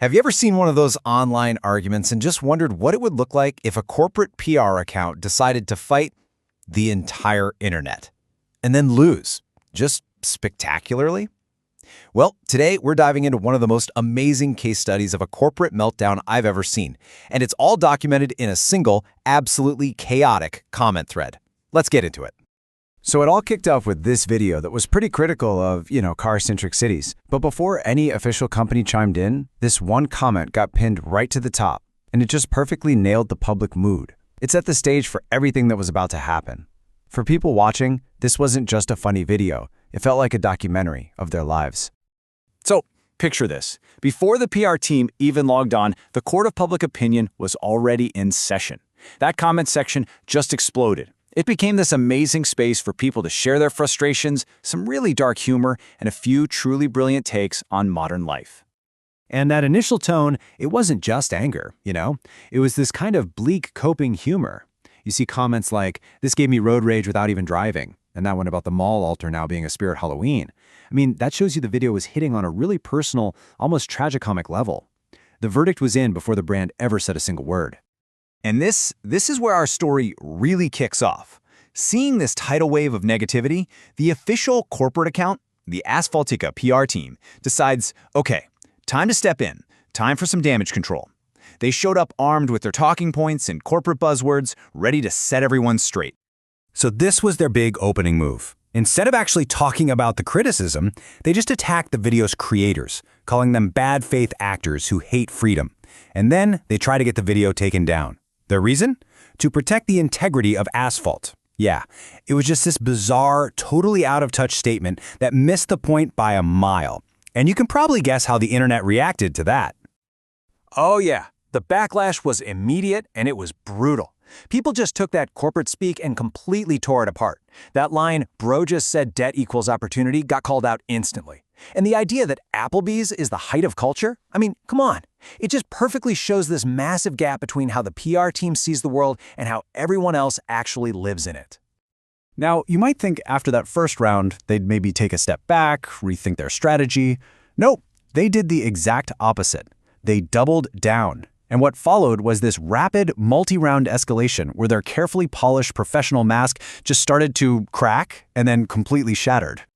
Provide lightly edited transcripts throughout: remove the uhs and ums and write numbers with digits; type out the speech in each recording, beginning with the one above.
Have you ever seen one of those online arguments and just wondered what it would look like if a corporate PR account decided to fight the entire internet and then lose, just spectacularly? Well, today we're diving into one of the most amazing case studies of a corporate meltdown I've ever seen, and it's all documented in a single, absolutely chaotic comment thread. Let's get into it. So it all kicked off with this video that was pretty critical of, car-centric cities. But before any official company chimed in, this one comment got pinned right to the top, and it just perfectly nailed the public mood. It set the stage for everything that was about to happen. For people watching, this wasn't just a funny video. It felt like a documentary of their lives. So, picture this. Before the PR team even logged on, the court of public opinion was already in session. That comment section just exploded. It became this amazing space for people to share their frustrations, some really dark humor, and a few truly brilliant takes on modern life. And that initial tone, it wasn't just anger, It was this kind of bleak coping humor. You see comments like, "This gave me road rage without even driving," and that one about the mall altar now being a spirit Halloween. I mean, that shows you the video was hitting on a really personal, almost tragicomic level. The verdict was in before the brand ever said a single word. And this is where our story really kicks off. Seeing this tidal wave of negativity, the official corporate account, the Asphaltica PR team, decides, okay, time to step in, time for some damage control. They showed up armed with their talking points and corporate buzzwords, ready to set everyone straight. So this was their big opening move. Instead of actually talking about the criticism, they just attacked the video's creators, calling them bad faith actors who hate freedom. And then they try to get the video taken down. Their reason? To protect the integrity of asphalt. Yeah, it was just this bizarre, totally out-of-touch statement that missed the point by a mile. And you can probably guess how the internet reacted to that. Oh yeah, the backlash was immediate and it was brutal. People just took that corporate speak and completely tore it apart. That line, "Bro just said debt equals opportunity," got called out instantly. And the idea that Applebee's is the height of culture? I mean, come on. It just perfectly shows this massive gap between how the PR team sees the world and how everyone else actually lives in it. Now, you might think after that first round, they'd maybe take a step back, rethink their strategy. Nope, they did the exact opposite. They doubled down. And what followed was this rapid, multi-round escalation where their carefully polished professional mask just started to crack and then completely shattered.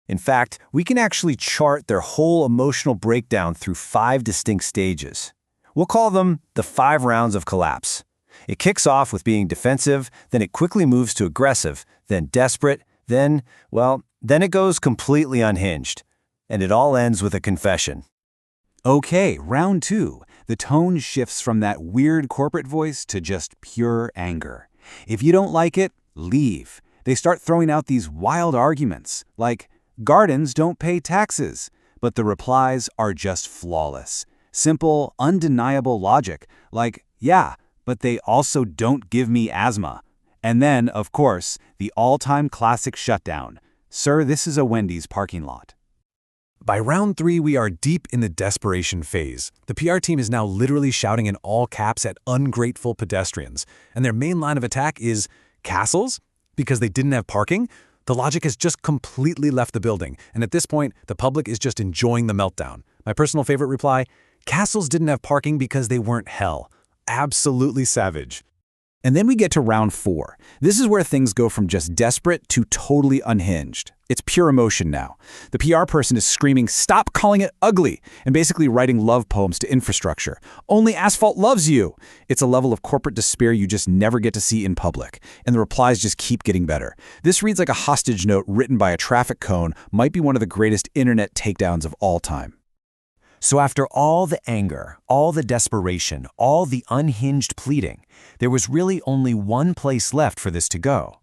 In fact, we can actually chart their whole emotional breakdown through 5 distinct stages. We'll call them the 5 rounds of collapse. It kicks off with being defensive, then it quickly moves to aggressive, then desperate, then it goes completely unhinged. And it all ends with a confession. Okay, round 2. The tone shifts from that weird corporate voice to just pure anger. If you don't like it, leave. They start throwing out these wild arguments, like, "Gardens don't pay taxes," but the replies are just flawless. Simple, undeniable logic, like, "Yeah, but they also don't give me asthma." And then, of course, the all-time classic shutdown. "Sir, this is a Wendy's parking lot." By round 3, we are deep in the desperation phase. The PR team is now literally shouting in all caps at ungrateful pedestrians, and their main line of attack is castles? Because they didn't have parking? The logic has just completely left the building, and at this point, the public is just enjoying the meltdown. My personal favorite reply, "Castles didn't have parking because they weren't hell." Absolutely savage. And then we get to round 4. This is where things go from just desperate to totally unhinged. It's pure emotion now. The PR person is screaming, "Stop calling it ugly," and basically writing love poems to infrastructure. "Only asphalt loves you." It's a level of corporate despair you just never get to see in public. And the replies just keep getting better. This reads like a hostage note written by a traffic cone, might be one of the greatest internet takedowns of all time. So after all the anger, all the desperation, all the unhinged pleading, there was really only one place left for this to go.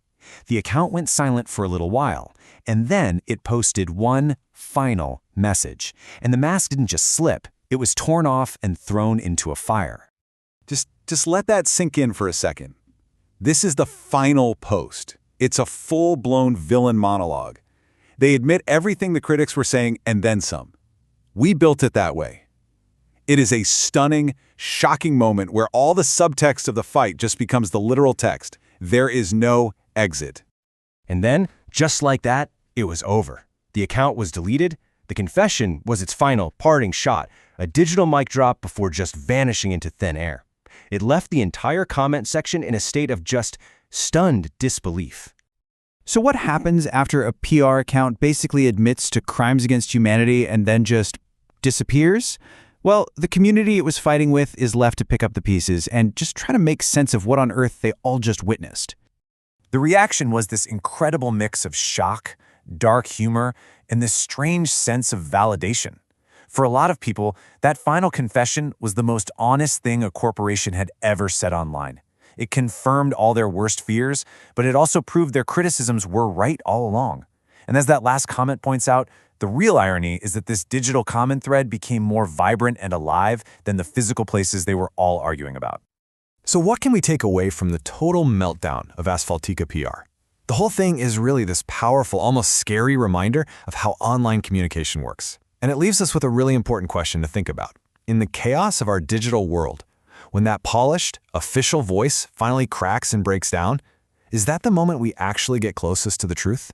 The account went silent for a little while, and then it posted one final message. And the mask didn't just slip, it was torn off and thrown into a fire. Just let that sink in for a second. This is the final post. It's a full-blown villain monologue. They admit everything the critics were saying and then some. We built it that way. It is a stunning, shocking moment where all the subtext of the fight just becomes the literal text. There is no exit. And then, just like that, it was over. The account was deleted. The confession was its final parting shot, A digital mic drop before just vanishing into thin air. It left the entire comment section in a state of just stunned disbelief. So what happens after a PR account basically admits to crimes against humanity and then just disappears? Well, the community it was fighting with is left to pick up the pieces and just try to make sense of what on earth they all just witnessed. The reaction was this incredible mix of shock, dark humor, and this strange sense of validation. For a lot of people, that final confession was the most honest thing a corporation had ever said online. It confirmed all their worst fears, but it also proved their criticisms were right all along. And as that last comment points out, the real irony is that this digital comment thread became more vibrant and alive than the physical places they were all arguing about. So what can we take away from the total meltdown of Asphaltica PR? The whole thing is really this powerful, almost scary reminder of how online communication works. And it leaves us with a really important question to think about. In the chaos of our digital world, when that polished, official voice finally cracks and breaks down, is that the moment we actually get closest to the truth?